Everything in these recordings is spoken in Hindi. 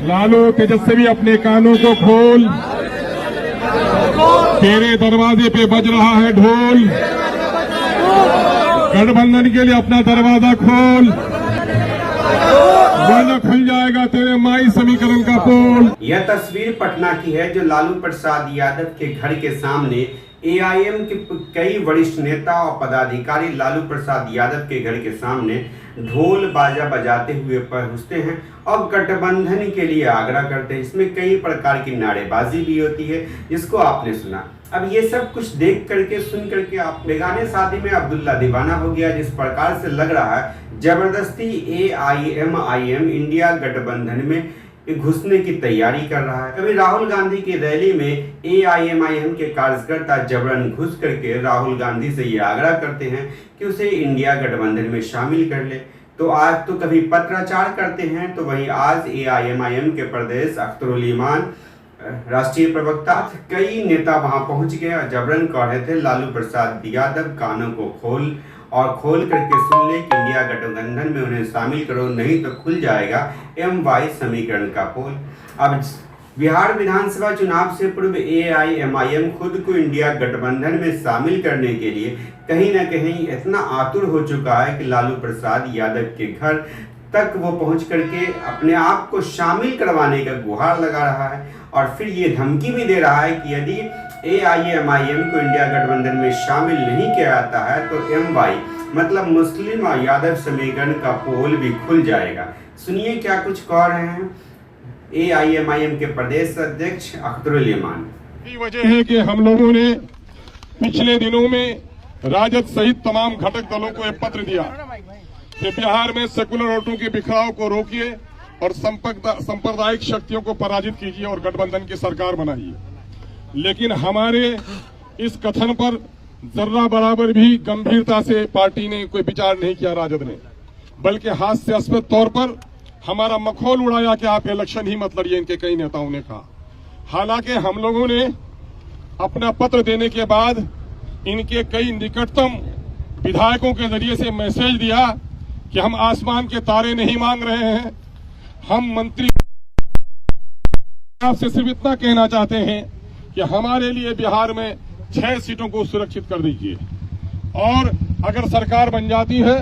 लालू तेजस्वी अपने कानों को खोल, तेरे दरवाजे पे बज रहा है ढोल। गठबंधन के लिए अपना दरवाजा खोल, वरना खुल जाएगा तेरे माई समीकरण का पोल। यह तस्वीर पटना की है, जो लालू प्रसाद यादव के घर के सामने एआईएम के कई वरिष्ठ नेता और पदाधिकारी लालू प्रसाद यादव के घर के सामने ढोल बाजा बजाते हुए पहुंचते हैं और गठबंधन के लिए आग्रह करते हैं। इसमें कई प्रकार की नारेबाजी भी होती है, जिसको आपने सुना। अब ये सब कुछ देख करके सुन करके आप बेगाने शादी में अब्दुल्ला दीवाना हो गया। जिस प्रकार से लग रहा है जबरदस्ती एआईएम इंडिया गठबंधन में घुसने की तैयारी कर रहा है। अभी राहुल गांधी की रैली में एआईएम के कार्यकर्ता जबरन घुस करके राहुल गांधी से ये आग्रह करते हैं कि उसे इंडिया गठबंधन में शामिल कर ले। तो आज तो कभी पत्राचार करते हैं, तो वहीं आज एआईएम के प्रदेश अख्तरुल ईमान राष्ट्रीय प्रवक्ता कई नेता वहां पहुंच गए और जबरन कह रहे थे लालू प्रसाद यादव कानों को खोल करके सुन ले कि इंडिया गठबंधन में उन्हें शामिल करो, नहीं तो खुल जाएगा MY समीकरण का पोल। अब बिहार विधानसभा चुनाव से पूर्व एआईएम खुद को इंडिया गठबंधन में शामिल करने के लिए कहीं न कहीं इतना आतुर हो चुका है कि लालू प्रसाद यादव के घर तक वो पहुंच करके अपने आप को शामिल करवाने का गुहार लगा रहा है और फिर ये धमकी भी दे रहा है कि यदि एआईएम को इंडिया गठबंधन में शामिल नहीं किया जाता है तो MY मतलब मुस्लिम और यादव समीकरण का पोल भी खुल जाएगा। सुनिए क्या कुछ कह रहे हैं एआईएम के प्रदेश अध्यक्ष अख्तरुल ईमान। यही वजह है कि हम लोगों ने पिछले दिनों में राजद सहित तमाम घटक दलों को एक पत्र दिया कि बिहार में सेकुलर वोटों के बिखराव को रोकिए और सांप्रदायिक शक्तियों को पराजित कीजिए और गठबंधन की सरकार बनाइए। लेकिन हमारे इस कथन पर जर्रा बराबर भी गंभीरता से पार्टी ने कोई विचार नहीं किया राजद ने, बल्कि हास्यास्पद तौर पर हमारा मखौल उड़ाया कि आप इलेक्शन ही मत लड़िए, इनके कई नेताओं ने कहा। हालांकि हम लोगों ने अपना पत्र देने के बाद इनके कई निकटतम विधायकों के जरिए से मैसेज दिया कि हम आसमान के तारे नहीं मांग रहे हैं, हम मंत्री आपसे सिर्फ इतना कहना चाहते हैं कि हमारे लिए बिहार में 6 सीटों को सुरक्षित कर दीजिए और अगर सरकार बन जाती है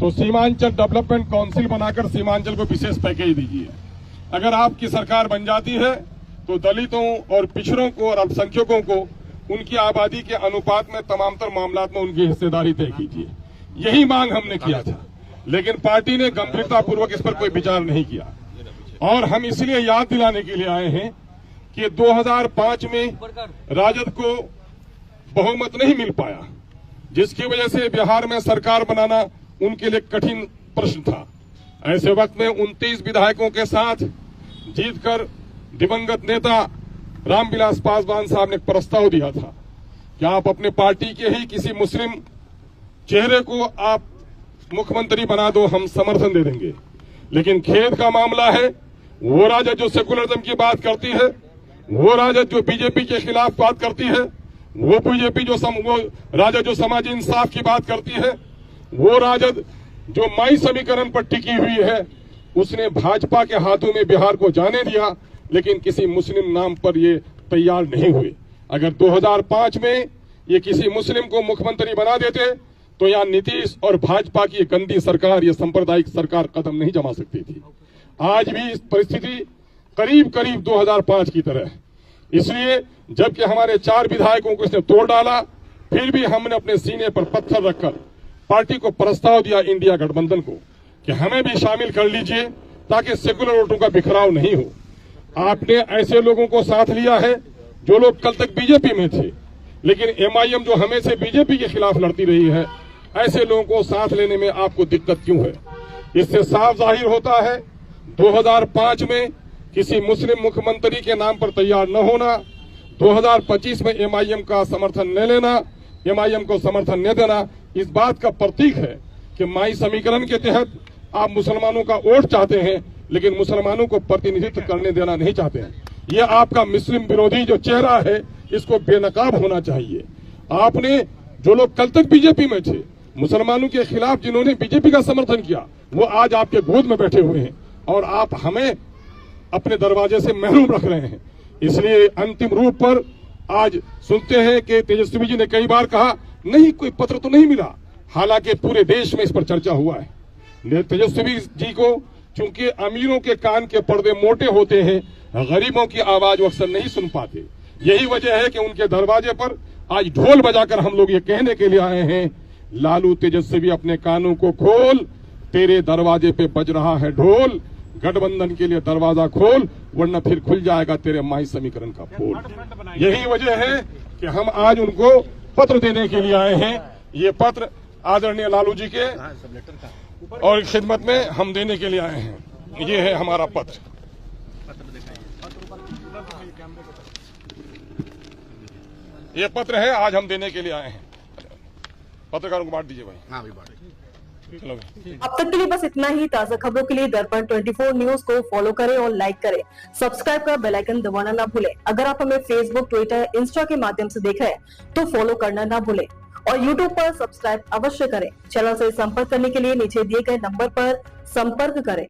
तो सीमांचल डेवलपमेंट काउंसिल बनाकर सीमांचल को विशेष पैकेज दीजिए। अगर आपकी सरकार बन जाती है तो दलितों और पिछड़ों को और अल्पसंख्यकों को उनकी आबादी के अनुपात में तमाम तर मामलों में उनकी हिस्सेदारी तय कीजिए। यही मांग हमने किया था, लेकिन पार्टी ने गंभीरतापूर्वक इस पर कोई विचार नहीं किया और हम इसलिए याद दिलाने के लिए आए हैं कि 2005 में राजद को बहुमत नहीं मिल पाया, जिसकी वजह से बिहार में सरकार बनाना उनके लिए कठिन प्रश्न था। ऐसे वक्त में 29 विधायकों के साथ जीतकर दिवंगत नेता रामविलास पासवान साहब ने एक प्रस्ताव दिया था कि आप अपने पार्टी के ही किसी मुस्लिम चेहरे को आप मुख्यमंत्री बना दो, हम समर्थन दे देंगे। लेकिन खेद का मामला है वो राजद जो सेकुलरिज्म की बात करती है, वो राजद जो बीजेपी के खिलाफ बात करती है, वो बीजेपी वो राजद जो समाजी इंसाफ की बात करती है, वो राजद जो माई समीकरण पर टिकी हुई है, उसने भाजपा के हाथों में बिहार को जाने दिया, लेकिन किसी मुस्लिम नाम पर ये तैयार नहीं हुए। अगर 2005 में ये किसी मुस्लिम को मुख्यमंत्री बना देते तो यहाँ नीतीश और भाजपा की गंदी सरकार, ये सांप्रदायिक सरकार कदम नहीं जमा सकती थी। आज भी इस परिस्थिति करीब करीब 2005 की तरह है। इसलिए जबकि हमारे 4 विधायकों को इसने तोड़ डाला, फिर भी हमने अपने सीने पर पत्थर रखकर पार्टी को प्रस्ताव दिया इंडिया गठबंधन को कि हमें भी शामिल कर लीजिए ताकि सेकुलर वोटों का बिखराव नहीं हो। आपने ऐसे लोगों को साथ लिया है जो लोग कल तक बीजेपी में थे, लेकिन MIM जो हमेशा बीजेपी के खिलाफ लड़ती रही है, ऐसे लोगों को साथ लेने में आपको दिक्कत क्यों है? इससे साफ जाहिर होता है 2005 में किसी मुस्लिम मुख्यमंत्री के नाम पर तैयार न होना, 2025 में MIM का समर्थन न लेना, MIM को समर्थन न देना, इस बात का प्रतीक है कि माई समीकरण के तहत आप मुसलमानों का वोट चाहते हैं, लेकिन मुसलमानों को प्रतिनिधित्व करने देना नहीं चाहते हैं। यह आपका मुस्लिम विरोधी जो चेहरा है, इसको बेनकाब होना चाहिए। आपने जो लोग कल तक बीजेपी में थे, मुसलमानों के खिलाफ जिन्होंने बीजेपी का समर्थन किया, वो आज आपके गोद में बैठे हुए हैं और आप हमें अपने दरवाजे से महरूम रख रहे हैं। इसलिए अंतिम रूप पर आज सुनते हैं कि तेजस्वी जी ने कई बार कहा नहीं कोई पत्र तो नहीं मिला, हालांकि पूरे देश में इस पर चर्चा हुआ है। तेजस्वी जी को चूंकि अमीरों के कान के पर्दे मोटे होते हैं, गरीबों की आवाज वो अक्सर नहीं सुन पाते। यही वजह है कि उनके दरवाजे पर आज ढोल बजाकर हम लोग ये कहने के लिए आए हैं, लालू तेजस्वी अपने कानों को खोल, तेरे दरवाजे पे बज रहा है ढोल, गठबंधन के लिए दरवाजा खोल, वरना फिर खुल जाएगा तेरे माही समीकरण का पोल। यही वजह है कि हम आज उनको पत्र देने के लिए आए हैं। ये पत्र आदरणीय लालू जी के और खिदमत में हम देने के लिए आए हैं। ये है हमारा पत्र। ये पत्र है, आज हम देने के लिए आए हैं। पत्रकारों को बांट दीजिए भाई। हाँ भाई बांट। चलो अब तक के लिए बस इतना ही। ताजा खबरों के लिए दर्पण 24 न्यूज को फॉलो करें और लाइक करें। सब्सक्राइब का बेल आइकन दबाना ना भूलें। अगर आप हमें फेसबुक, ट्विटर, इंस्टा के माध्यम से देख रहे हैं तो फॉलो करना ना भूलें और यूट्यूब पर सब्सक्राइब अवश्य करें। चैनल से संपर्क करने के लिए नीचे दिए गए नंबर पर संपर्क करें।